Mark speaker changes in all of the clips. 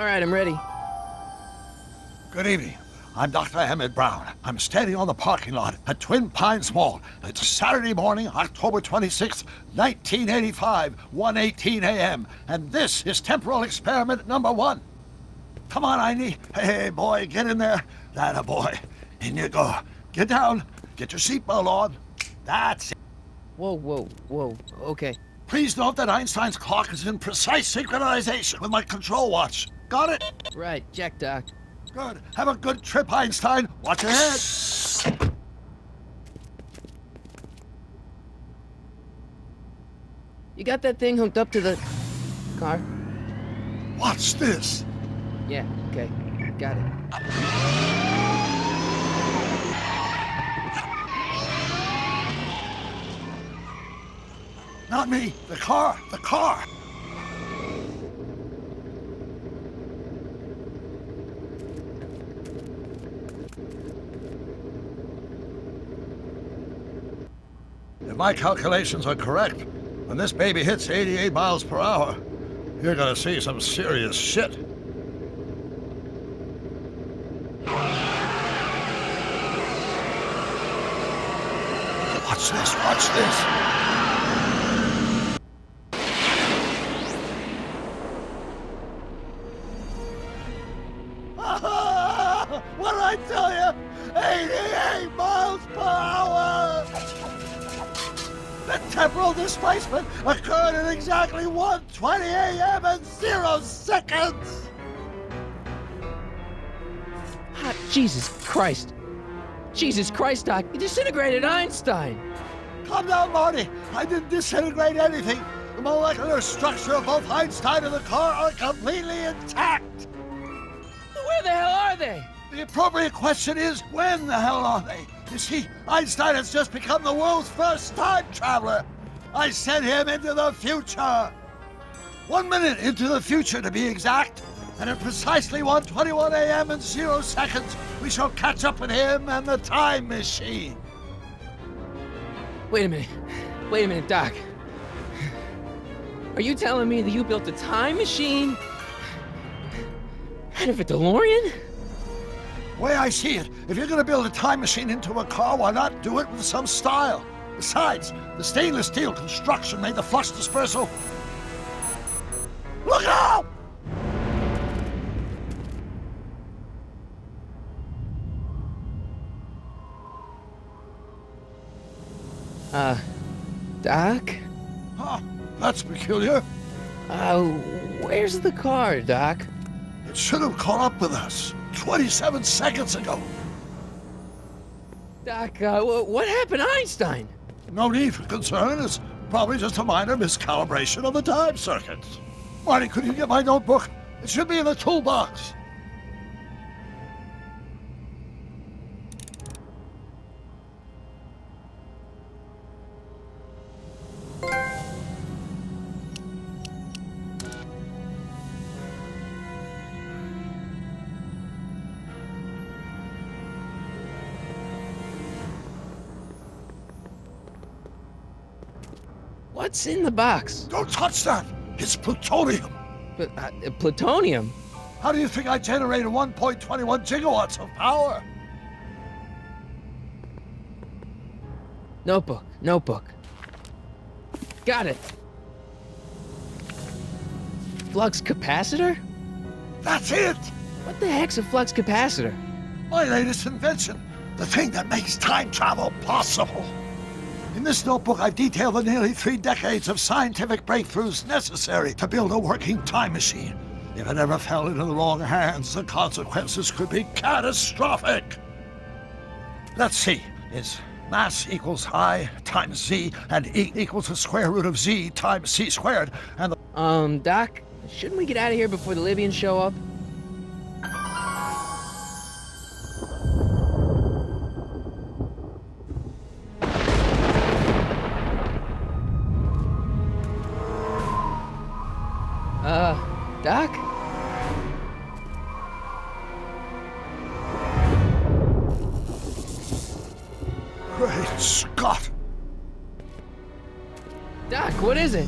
Speaker 1: All right, I'm ready.
Speaker 2: Good evening. I'm Dr. Emmett Brown. I'm standing on the parking lot at Twin Pines Mall. It's Saturday morning, October 26th, 1985, 1:18 a.m. And this is temporal experiment number 1. Come on, Einie. Hey, boy, get in there. That a boy. In you go. Get down. Get your seatbelt on. That's it.
Speaker 1: Whoa. Okay.
Speaker 2: Please note that Einstein's clock is in precise synchronization with my control watch. Got it?
Speaker 1: Right, check, Doc.
Speaker 2: Good. Have a good trip, Einstein. Watch your head.
Speaker 1: You got that thing hooked up to the car?
Speaker 2: Watch this.
Speaker 1: Yeah, okay. Got it.
Speaker 2: Not me. The car. The car. If my calculations are correct, when this baby hits 88 miles per hour, you're gonna see some serious shit. Watch this, watch this. What did I tell you? 88 miles per hour! The temporal displacement occurred at exactly 1:20 a.m. and 0 seconds!
Speaker 1: Ah, Jesus Christ, Doc, you disintegrated Einstein!
Speaker 2: Calm down, Marty. I didn't disintegrate anything. The molecular structure of both Einstein and the car are completely intact.
Speaker 1: Where the hell are they?
Speaker 2: The appropriate question is, when the hell are they? You see, Einstein has just become the world's first time traveler. I sent him into the future. 1 minute into the future, to be exact. And at precisely 1:21 a.m. and 0 seconds, we shall catch up with him and the time machine.
Speaker 1: Wait a minute, Doc. Are you telling me that you built a time machine out of a DeLorean?
Speaker 2: The way I see it, if you're going to build a time machine into a car, why not do it with some style? Besides, the stainless steel construction made the flux dispersal. Look out!
Speaker 1: Doc?
Speaker 2: Huh, that's peculiar.
Speaker 1: Where's the car, Doc?
Speaker 2: It should have caught up with us 27 seconds ago.
Speaker 1: Doc, what happened to Einstein?
Speaker 2: No need for concern. It's probably just a minor miscalibration of the time circuits. Marty, could you get my notebook? It should be in the toolbox.
Speaker 1: What's in the box?
Speaker 2: Don't touch that! It's plutonium!
Speaker 1: But, plutonium?
Speaker 2: How do you think I generated 1.21 gigawatts of power?
Speaker 1: Notebook. Got it. Flux capacitor?
Speaker 2: That's it!
Speaker 1: What the heck's a flux capacitor?
Speaker 2: My latest invention. The thing that makes time travel possible. In this notebook, I detail the nearly 3 decades of scientific breakthroughs necessary to build a working time machine. If it ever fell into the wrong hands, the consequences could be catastrophic. Let's see. It's mass equals I times Z, and E equals the square root of Z times C squared, and the...
Speaker 1: Doc, shouldn't we get out of here before the Libyans show up? Doc?
Speaker 2: Great Scott!
Speaker 1: Doc, what is it?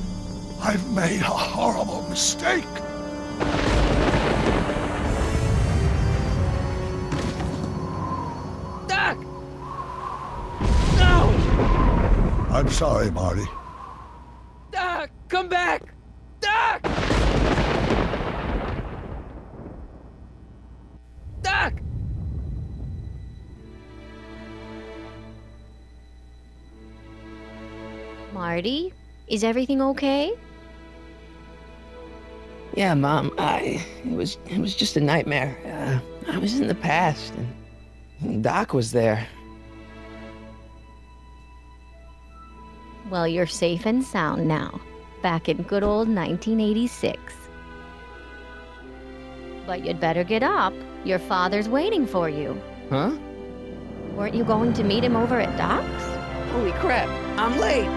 Speaker 2: I've made a horrible mistake! I'm sorry, Marty.
Speaker 1: Doc, come back! Doc! Doc!
Speaker 3: Marty, is everything okay?
Speaker 1: Yeah, Mom, it was just a nightmare. I was in the past, and Doc was there.
Speaker 3: Well, you're safe and sound now, back in good old 1986. But you'd better get up. Your father's waiting for you.
Speaker 1: Huh?
Speaker 3: Weren't you going to meet him over at Doc's?
Speaker 1: Holy crap, I'm late!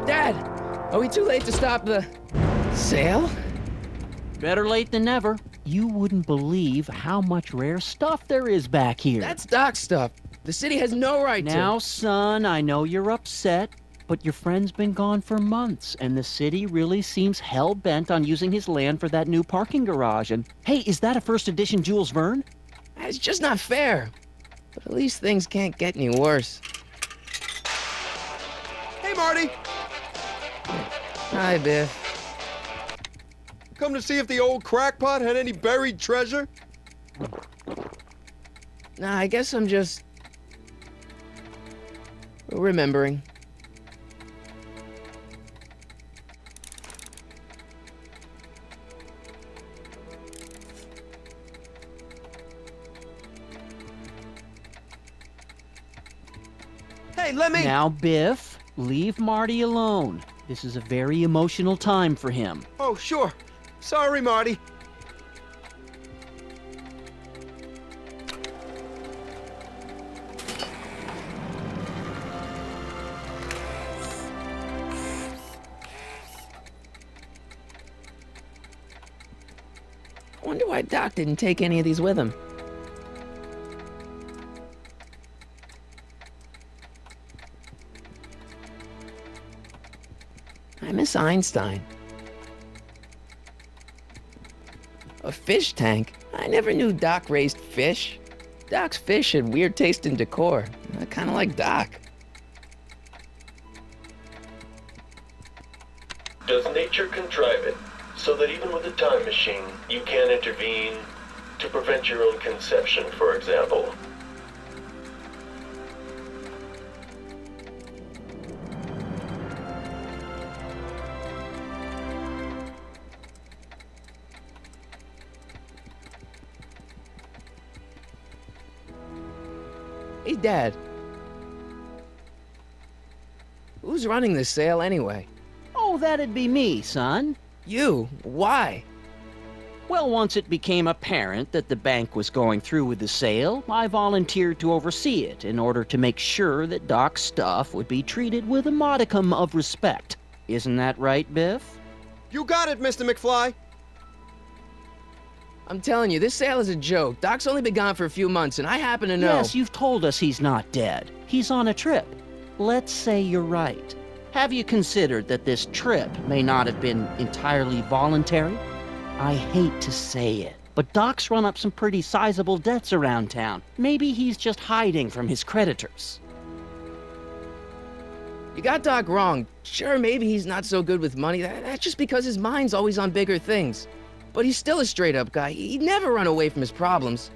Speaker 1: Dad, are we too late to stop the sale?
Speaker 4: Better late than never. You wouldn't believe how much rare stuff there is back here.
Speaker 1: That's Doc stuff. The city has no right to.
Speaker 4: Now, son, I know you're upset, but your friend's been gone for months, and the city really seems hell-bent on using his land for that new parking garage. And, hey, is that a first edition Jules Verne?
Speaker 1: It's just not fair. But at least things can't get any worse.
Speaker 5: Hey, Marty!
Speaker 1: Hi, Biff.
Speaker 5: Come to see if the old crackpot had any buried treasure?
Speaker 1: Nah, I guess I'm just remembering.
Speaker 5: Hey, let me...
Speaker 4: Now, Biff, leave Marty alone. This is a very emotional time for him.
Speaker 5: Oh, sure. Sorry, Marty.
Speaker 1: I wonder why Doc didn't take any of these with him. I miss Einstein. A fish tank? I never knew Doc raised fish. Doc's fish had weird taste in decor. I kind of like Doc.
Speaker 6: Does nature contrive it so that even with a time machine, you can intervene to prevent your own conception, for example?
Speaker 1: Hey, Dad. Who's running this sale anyway?
Speaker 4: Oh, that'd be me, son.
Speaker 1: You? Why?
Speaker 4: Well, once it became apparent that the bank was going through with the sale, I volunteered to oversee it in order to make sure that Doc's stuff would be treated with a modicum of respect. Isn't that right, Biff?
Speaker 5: You got it, Mr. McFly.
Speaker 1: I'm telling you, this sale is a joke. Doc's only been gone for a few months, and I happen to know...
Speaker 4: Yes, you've told us he's not dead. He's on a trip. Let's say you're right. Have you considered that this trip may not have been entirely voluntary? I hate to say it, but Doc's run up some pretty sizable debts around town. Maybe he's just hiding from his creditors.
Speaker 1: You got Doc wrong. Sure, maybe he's not so good with money. That's just because his mind's always on bigger things. But he's still a straight-up guy. He'd never run away from his problems.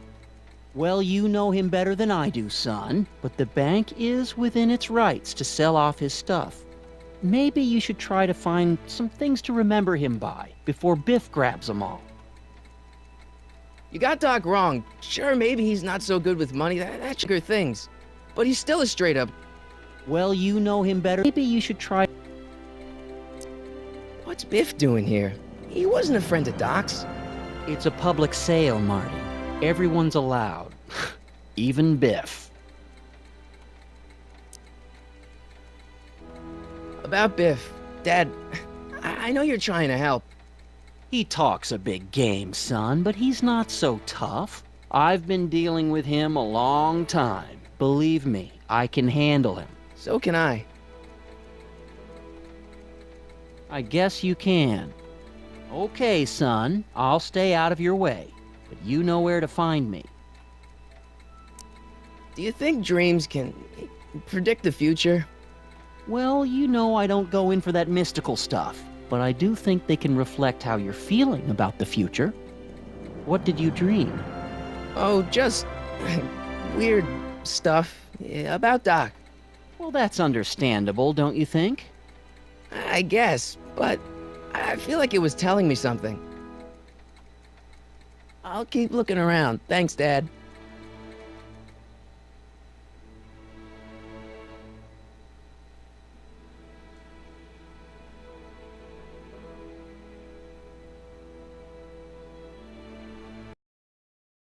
Speaker 4: Well, you know him better than I do, son. But the bank is within its rights to sell off his stuff. Maybe you should try to find some things to remember him by before Biff grabs them all.
Speaker 1: You got Doc wrong. Sure, maybe he's not so good with money. That's bigger things. But he's still a straight-up...
Speaker 4: Well, you know him better. Maybe you should try...
Speaker 1: What's Biff doing here? He wasn't a friend of Doc's.
Speaker 4: It's a public sale, Marty. Everyone's allowed. Even Biff.
Speaker 1: About Biff, Dad, I know you're trying to help.
Speaker 4: He talks a big game, son, but he's not so tough. I've been dealing with him a long time. Believe me, I can handle him.
Speaker 1: So can I.
Speaker 4: I guess you can. Okay, son, I'll stay out of your way, but you know where to find me.
Speaker 1: Do you think dreams can predict the future?
Speaker 4: Well, you know I don't go in for that mystical stuff, but I do think they can reflect how you're feeling about the future. What did you dream?
Speaker 1: Oh, just weird stuff about Doc.
Speaker 4: Well, that's understandable, don't you think?
Speaker 1: I guess, but I feel like it was telling me something. I'll keep looking around. Thanks, Dad.